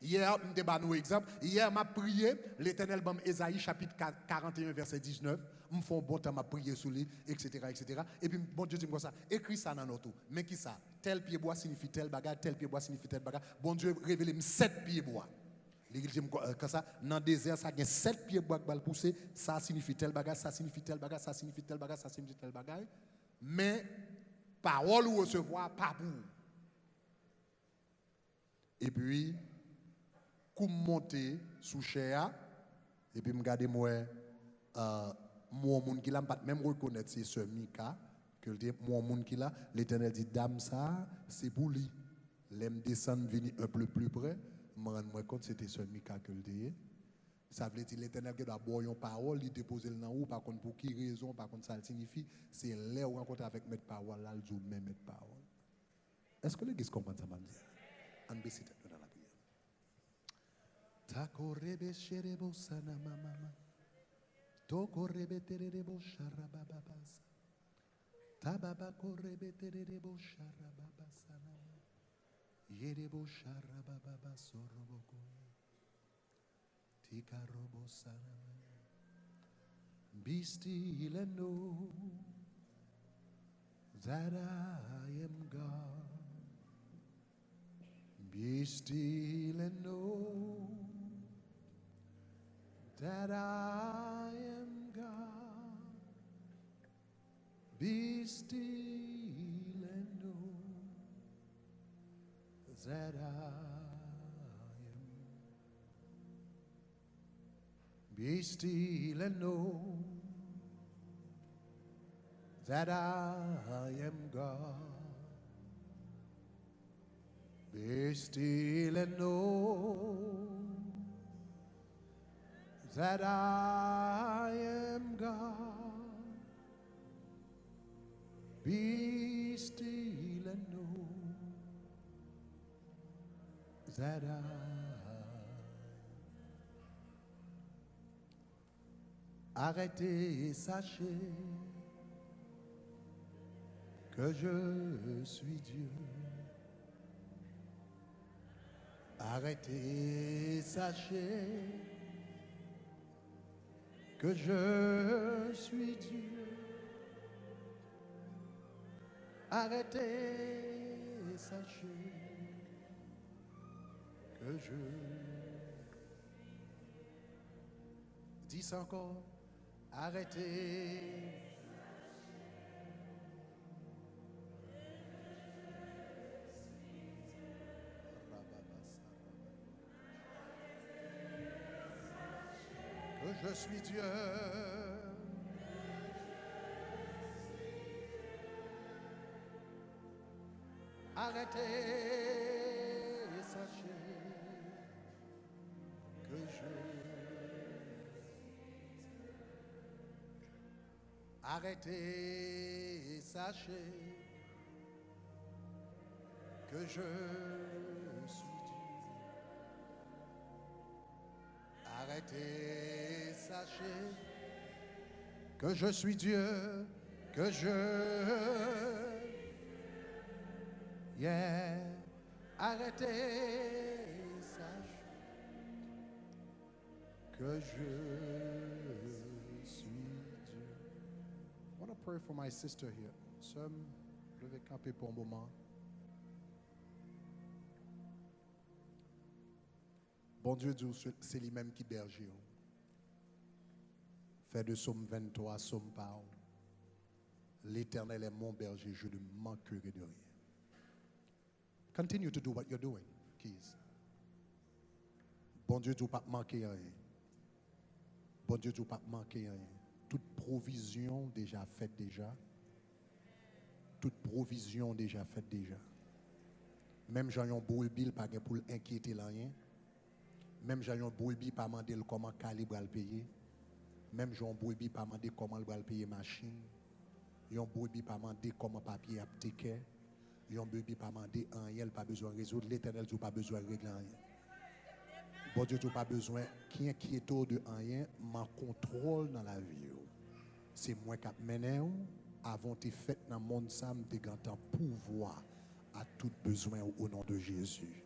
Hier, je vais vous un exemple. Hier, je prié, l'Éternel, Ésaïe, chapitre 41, verset 19. Je fais un bon temps à prier sur lui, etc., etc. Et puis, bon Dieu dit comme ça, écris ça dans notre. Mais qui ça? Tel pied bois signifie tel bagage, tel pied bois signifie tel bagage. Bon Dieu révèle 7 pieds bois. L'église dit comme ça, dans le désert, ça a 7 pieds bois qui va pousser. Ça signifie tel bagage, ça signifie tel bagage, ça signifie tel bagage, ça signifie tel bagage. Mais, parole ou recevoir, pas pour. Et puis, comme monter sous chair et puis me garder moi mon monde qui l'a pas même reconnaître c'est ce Mika que le mon monde qui là l'Éternel dit dame ça c'est pour lui l'aime descendre venir un peu plus près me rendre moi compte c'était ce Mika que le dit ça veut dire l'Éternel qui doit boire une parole il déposer le dans ou par contre pour qui raison par contre ça signifie c'est là où rencontre avec mettre parole là le jour même mettre parole est-ce que l'église comprend ça m'a dit en baisser dans la prière. Takorebe sherebo sana mama. Tokorebe terebo sharababasa. Tababa korebe terebo sharababasana. Yerebo sharabababa soroboko. Tikarobo sana. Be still and know that I am God. Be still and know that I am God. Be still and know that I Be still and know that I am God. Be still and know that I am God. Be still and know that Arrêtez et sachez que je suis Dieu. Arrêtez et sachez que je suis Dieu. Arrêtez et sachez que je... Dis ça encore. Arrêtez. Que je suis Dieu. Arrêtez et sachez que Arrêtez et sachez que je suis Dieu. Arrêtez et sachez que je suis Dieu, que Yeah. Arrêtez et sachez que je suis Dieu. I want to pray for my sister here. Sœur, levez camper pour un moment. Bon Dieu, c'est lui-même qui berger. Fait de Somme 23, Somme par. L'Éternel est mon berger, je ne manquerai de rien. Continue to do what you're doing, Keys. Bon Dieu, tu ne pas manquer rien. Bon Dieu, tu ne pas manquer rien. Toute provision déjà faite déjà. Toute provision déjà faite déjà. Même j'ai un brebis pas pour inquiéter rien. Même j'ai un brebis pas demander comment calibre le payer. Même j'ai un brebis pas demander comment le payer machine. Un brebis pas demander comment papier appliquer. Un brebis pas demander rien, pas besoin de résoudre. L'Éternel, tu pas besoin de régler rien. Bon Dieu, tu pas besoin qui inquiète de rien, m'en contrôle dans la vie. C'est moi qui mené avant tes fêtes dans le monde sam te gantan pouvoir à tout besoin au nom de Jésus.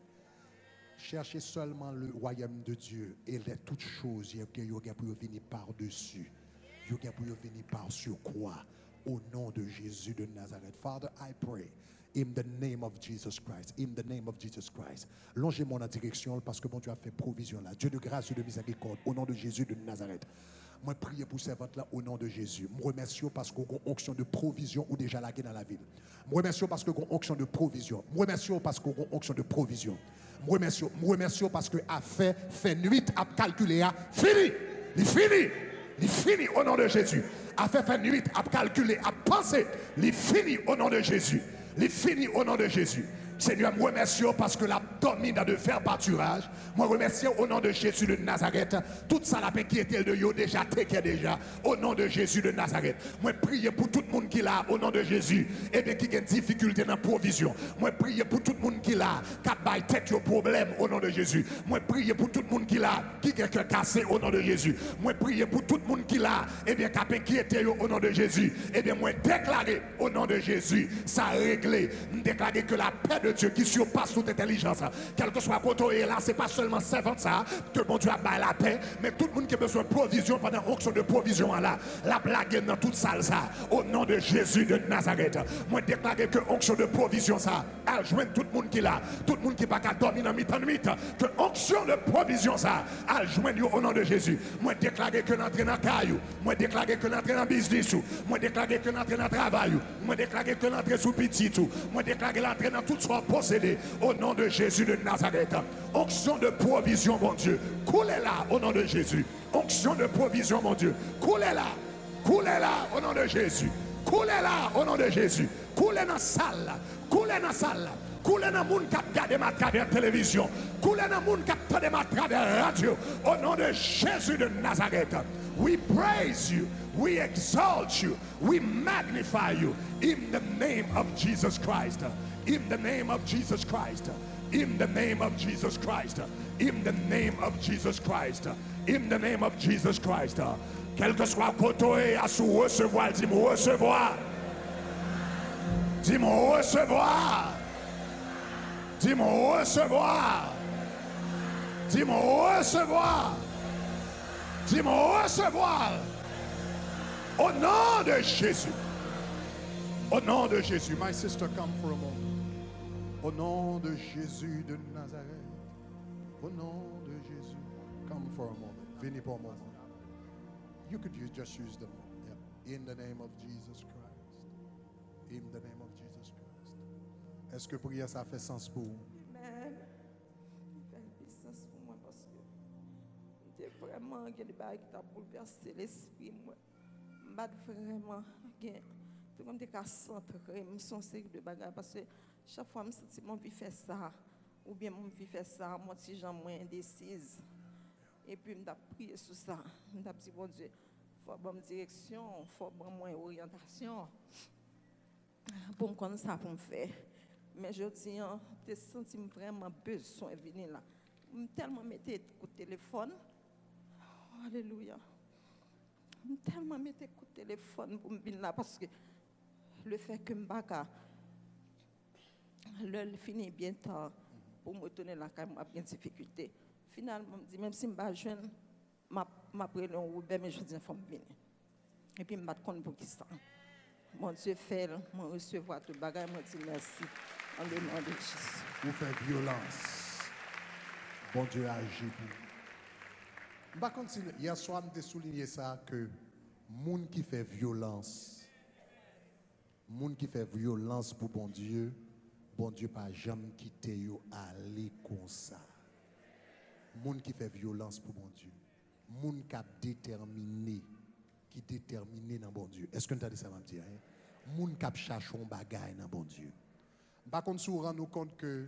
Cherchez seulement le royaume de Dieu et les toutes choses que vous avez pour venir par-dessus. Vous avez pour venir par-sur quoi? Au nom de Jésus de Nazareth. Father, I pray. In the name of Jesus Christ. In the name of Jesus Christ. Longez-moi en direction parce que bon Dieu a fait provision là. Dieu de grâce, Dieu de miséricorde. Au nom de Jésus de Nazareth. Moi, priez pour ces ventes là au nom de Jésus. Je remercie parce qu'on a une onction de provision ou déjà lagué dans la ville. Je remercie parce qu'on a une onction de provision. Je remercie parce qu'on a une onction de provision. Je remercie parce que a fait nuit à calculer. Fini. Il finit. Il finit au nom de Jésus. A fait nuit à calculer, à penser. Il finit au nom de Jésus. Il finit au nom de Jésus. Seigneur, je remercie parce que la domine de faire pâturage. Je remercie au nom de Jésus de Nazareth. Toute ça la paix qui était de yo déjà, déjà. Au nom de Jésus de Nazareth. Je prie pour tout le monde qui l'a au nom de Jésus. Et bien qui a une difficulté dans la provision. Je prie pour tout le monde qui l'a. Qui a tête au problème au nom de Jésus. Je prie pour tout le monde qui l'a. Qui a cœur cassé au nom de Jésus. Je prie pour tout le monde qui l'a. Et bien qui a inquiété au nom de Jésus. Et bien moi déclarer au nom de Jésus. Ça a réglé. Déclarer que la paix de Dieu qui surpasse toute intelligence, quel que soit côté là, c'est pas seulement servante ça que bon Dieu a baillé la paix, mais tout le monde qui a besoin de provision pendant l'onction de provision là, la blague dans toute salle ça, au nom de Jésus de Nazareth. Moi déclarer que onction de provision ça, a joindre tout le monde qui là, tout le monde qui pas qu'à dormir dans mi-temps de nuit, que onction de provision ça, a joindre au nom de Jésus. Moi déclarer que l'entrée dans caillou, moi déclarer que l'entrée dans business, moi déclarer que l'entrée dans travail, moi déclarer que l'entrée sous petit tout, moi déclarer l'entrée dans toute sorte sont possédés au nom de Jésus de Nazareth. Onction de provision, mon Dieu. Coulez là au nom de Jésus. Onction de provision, mon Dieu. Coulez là. Coulez là au nom de Jésus. Coulez là au nom de Jésus. Coulez dans la salle. Coulez dans la salle. Coulez dans le monde qui regarde ma travers la télévision. Coulez dans le monde qui regarde ma travers la radio. Au nom de Jésus de Nazareth. We praise you. We exalt you. We magnify you. In the name of Jesus Christ. In the name of Jesus Christ. In the name of Jesus Christ. In the name of Jesus Christ. In the name of Jesus Christ. Quel que soit côté à sous recevoir, dis-moi recevoir. Dis-moi recevoir. Dis-moi recevoir. Dis-moi recevoir. Dis-moi recevoir. Au nom de Jésus. Au nom de Jésus. My sister, come for a moment. Au nom de Jésus de Nazareth. Au nom de Jésus. Come for a moment. Venez pour un moment. You could just use them. Yeah. In the name of Jesus Christ. In the name of Jesus Christ. Est-ce que prière ça fait sens pour vous? Amen. Ça fait sens pour moi parce que c'est vraiment des choses qui ont bouleversé l'esprit. Moi, je vraiment c'est comme des cas centrés, je suis série de bagages parce que chaque fois je sens mon vie fait ça ou bien mon vie fait ça, moi si j'en moins indécise. Et puis je prié sur ça. Je dit bon Dieu, il faut bonne direction, il faut bonne orientation pour me connaître ça pour me faire. Mais je dis, j'ai senti vraiment besoin de venir là. Je tellement mettais coup de téléphone. Alléluia. Je tellement mettais coup de téléphone pour me venir là parce que le fait que je ne sais pas, l'heure finit bien tard pour me retourner là quand j'ai une difficulté. Finalement, je me dis, même si je ne suis pas jeune, je pris un Uber, mais je dis, il faut me venir. Et puis, je me bats contre pour qui ça. Mon Dieu fait, je recevoir tout le bagage, je dis merci. En le nom de Jésus. Vous faites violence. Bon Dieu a agi pour vous. Je vais continuer. Hier soir, je souligné ça que moun qui fait violence pour bon Dieu pas jamais quitter yo aller comme ça. Moun qui fait violence pour bon Dieu. Moun qui déterminé dans bon Dieu. Est-ce que tu as dit ça, m'a dit? Moun qui cherche un bagage dans bon Dieu. Par contre, si vous rendez compte que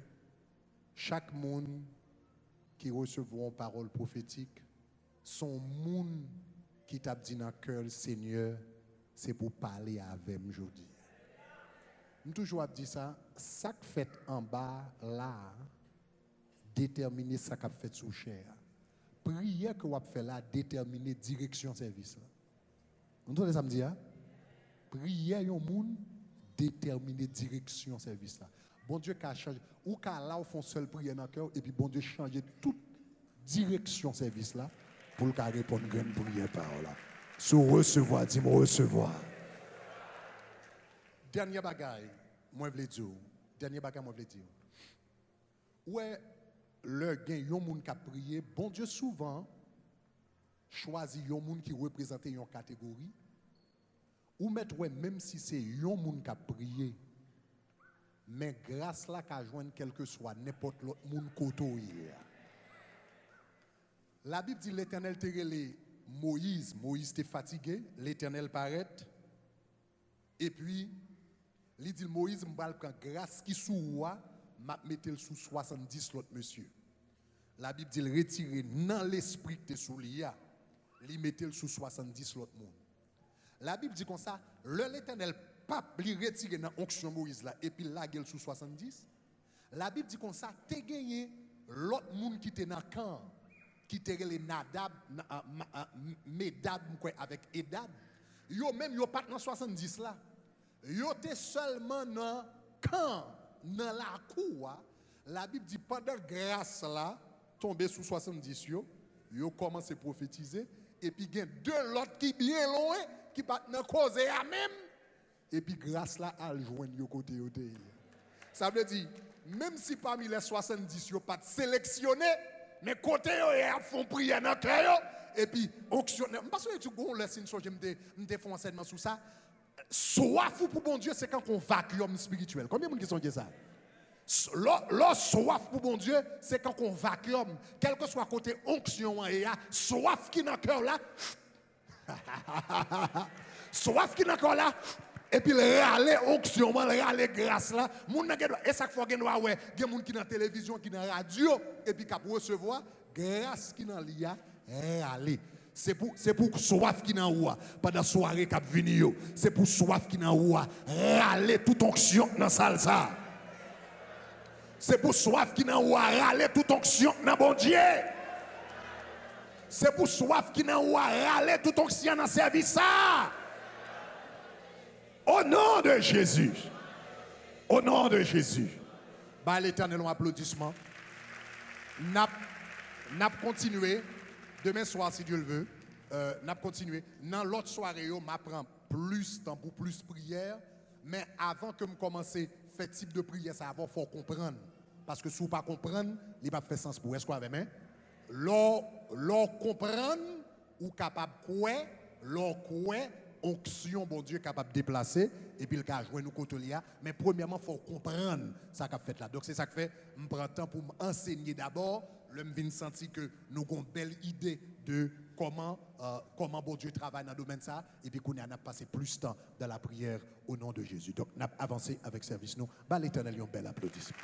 chaque monde qui recevra une parole prophétique, son monde qui t'a dit dans le cœur, Seigneur, c'est pour parler avec moi aujourd'hui. Je toujours dit ça, ça qui fait en bas là, déterminer ça qui fait sous chair. Prière que vous fait là, déterminer direction service là. Vous entendez ça me dire? Prière yon monde déterminer direction service là. Bon Dieu qui a changé ou qu'à là au fond seul prière dans le cœur et puis bon Dieu changer toute direction service là pour le répondre grande prière par là. Sous recevoir, dis-moi recevoir. Dernier bagaille, moi je veux dire. Dernier bagaille, moi je veux dire. Ouais, le gain yon monde qui a prié, bon Dieu souvent choisit yon monde qui représente une catégorie. Ou mettre ouais, même si c'est yon monde qui a prié, mais grâce là qu'a joindre quel que soit n'importe l'autre monde koto hier. La Bible dit l'Éternel te relé Moïse était fatigué, l'Éternel paraît et puis il dit Moïse m'bal prend grâce qui sous roi m'a mettre sous 70 l'autre monsieur. La Bible dit il retirer dans l'esprit que sous lia, il mettre sous 70 l'autre monde. La Bible dit comme ça, l'Éternel pape li retiré dans onction Moïse là et puis la gueule sous 70. La Bible dit comme ça, t'es gagné l'autre monde qui était dans le camp, qui était les Nadab, Medab avec Edad. Yo même yo pas dans 70 là. Yo était seulement dans camp, dans la cour. La Bible dit pendant grâce là, tombé sous 70 yo commence à prophétiser et puis il y a deux l'autre qui bien loin qui pas dans cause à même et puis grâce là à joindre yo côté yo. Ça veut dire même si parmi les 70 yo pas sélectionné mais côté yo y a font prière dans cœur et puis auctionner parce que tu gon laisse une chose me fait un enseignement sur ça. Soif pour bon Dieu c'est quand on vacuum spirituel. Combien de monde qui sont dit ça? Leur soif pour bon Dieu, c'est quand on vacuum, quel que soit côté onction, et soif qui dans le cœur là, soif qui dans le cœur là, et puis le râler onction, le râler grâce là, et ça faut que ouais, il y a des gens qui dans la télévision, qui dans la radio, et puis qui recevoir grâce qui dans l'IA, râler. C'est pour soif qui dans ou pendant la soirée qui vient. C'est pour soif qui dans ou râler toute onction dans la salle ça. C'est pour soif qui n'a ou râler toute onction dans bon Dieu. C'est pour soif qui n'a ou râler toute onction dans service ça. Au nom de Jésus. Au nom de Jésus. Bah l'Éternel, un applaudissement. N'a continué. Demain soir, si Dieu le veut. N'a continué. Dans l'autre soirée, je m'apprends plus temps pour plus prière. Mais avant que je commence à faire type de prière, ça va, faut comprendre. Parce que si vous ne pas comprendre, il va pas faire sens pour. Est-ce qu'on avait même? L'on comprendre ou capable quoi, l'on quoi, onction, bon Dieu, capable de déplacer, et puis le cas jouer nous côté là. Mais premièrement, il faut comprendre ça qu'a fait là. Donc c'est ça que fait, je prends temps pour m'enseigner d'abord. Je me sentir que nous avons une belle idée de comment bon Dieu travaille dans le domaine ça, et puis qu'on a passé plus de temps dans la prière au nom de Jésus. Donc, on a avancé avec service nous. L'Éternel, un bel applaudissement.